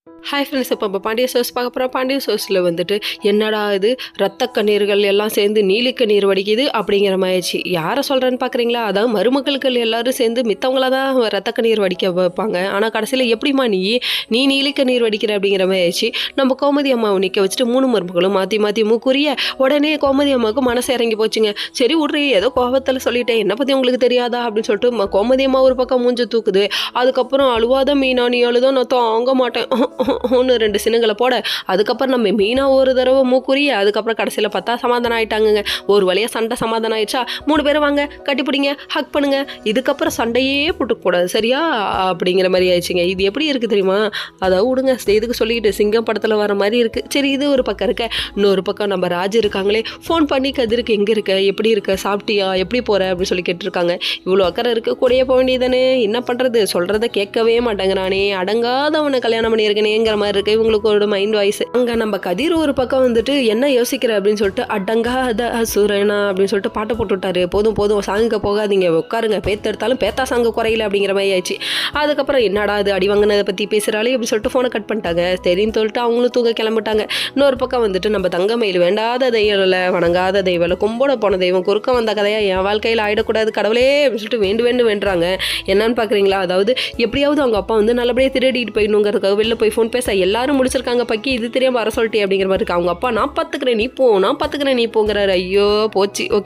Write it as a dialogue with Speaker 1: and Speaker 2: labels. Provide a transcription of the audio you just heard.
Speaker 1: Hi friends, இப்போ Pandya source பார்க்க போகிறோம். பாண்டிய சோர்ஸில் வந்துட்டு என்னடா இது ரத்த கண்ணீர்கள் எல்லாம் சேர்ந்து நீலி கண்ணீர் வடிக்குது அப்படிங்கிற மாதிரிச்சு. யாரை சொல்கிறேன்னு பார்க்குறீங்களா? அதாவது மருமக்கள் எல்லாரும் சேர்ந்து மித்தவங்கள தான் ரத்த கண்ணீர் வடிக்க வைப்பாங்க. ஆனால் கடைசியில் எப்படிமா நீ நீலி கண்ணீர் வடிக்கிற அப்படிங்கிற மாதிரி ஆயிடுச்சு. நம்ம கோமதி அம்மாவை நிற்க வச்சுட்டு 3 மருமகளும் மாற்றி மாற்றி மூக்குரிய உடனே கோமதி அம்மாவுக்கு மனசு இறங்கி போச்சுங்க. சரி விட்றி, ஏதோ கோபத்தில் சொல்லிட்டேன், என்னை பற்றி உங்களுக்கு தெரியாதா அப்படின்னு சொல்லிட்டு கோமதி அம்மா ஒரு பக்கம் மூஞ்சு தூக்குது. அதுக்கப்புறம் அழுவாத மீனா, நீ அழுதான் நான் தாங்க மாட்டேன் ஒன்று 2 சின்னங்களை போட, அதுக்கப்புறம் நம்ம மீனா ஒரு தடவை மூக்குரிய, அதுக்கப்புறம் கடைசியில் பார்த்தா சமாதானம் ஆயிட்டாங்க. ஒரு வழியாக சண்டை சமாதானம் ஆயிடுச்சா, 3 பேரும் வாங்க கட்டிப்பிடிங்க, ஹக் பண்ணுங்க, இதுக்கப்புறம் சண்டையே போட்டுக்கூடாது சரியா அப்படிங்கிற மாதிரி ஆயிடுச்சுங்க. இது எப்படி இருக்குது தெரியுமா? அதாவது விடுங்க, இதுக்கு சொல்லிக்கிட்டு சிங்கம் படத்தில் வர மாதிரி இருக்குது. சரி, இது ஒரு பக்கம் இருக்க. இன்னொரு பக்கம் நம்ம ராஜு இருக்காங்களே, ஃபோன் பண்ணி கதிருக்கு எங்கே இருக்க, எப்படி இருக்க, சாப்பிட்டியா, எப்படி போகிற அப்படின்னு சொல்லி கேட்டுருக்காங்க. இவ்வளோ அக்கறை இருக்க கூடயே போக வேண்டியதானே, என்ன பண்ணுறது, சொல்கிறத கேட்கவே மாட்டேங்கிறானே, அடங்காதவனை கல்யாணம் பண்ணியிருக்கேனேங்கிற மாதிரி இருக்கு இவங்களுக்கு ஒரு மைண்ட் வாய்ஸ். அங்கே நம்ம கதிர் ஒரு பக்கம் வந்துட்டு என்ன யோசிக்கிற அப்படின்னு சொல்லிட்டு அடங்காத அசுரனா அப்படின்னு சொல்லிட்டு பாட்டு போட்டு விட்டாரு. போதும் போதும் சாங்குக்கு போகாதீங்க, உட்காருங்க, பேத்தெடுத்தாலும் பேத்தா சாங்கு குறையில அப்படிங்கிற மாதிரி ஆயிடுச்சு. அதுக்கப்புறம் என்னடா அது அடி வாங்கினதை பற்றி பேசுகிறாளே அப்படின்னு சொல்லிட்டு ஃபோனை கட் பண்ணிட்டாங்க. சரின்னு சொல்லிட்டு அவங்களும் தூங்க கிளம்பிட்டாங்க. இன்னொரு பக்கம் வந்துட்டு நம்ம தங்கமயில் வேண்டாத தெய்வம் இல்லை, வணங்காத தெய்வம் இல்லை, கும்போட போன தெய்வம், குறுக்க வந்த கதையாக என் வாழ்க்கையில் ஆயிடக்கூடாது கடவுளே அப்படின்னு சொல்லிட்டு வேண்டு வேண்டுறாங்க. என்னன்னு பார்க்குறீங்களா? அதாவது எப்படியாவது அவங்க அப்பா வந்து நல்லபடியாக திருடிட்டு போயிடணுங்கிறதுக்காக வெளில போய் ஃபோன் பேச எல்லாரும் முடிச்சிருக்காங்க. பக்கி இது தெரியாமல் வர சொல்லிட்டே அப்படிங்கிற மாதிரி இருக்கு. அவங்க அப்பா நான் பார்த்துக்கிறேன் நீ போ, நான் பார்த்துக்கிறேன் நீ போங்கிறாரு. ஐயோ போச்சு. ஓகே.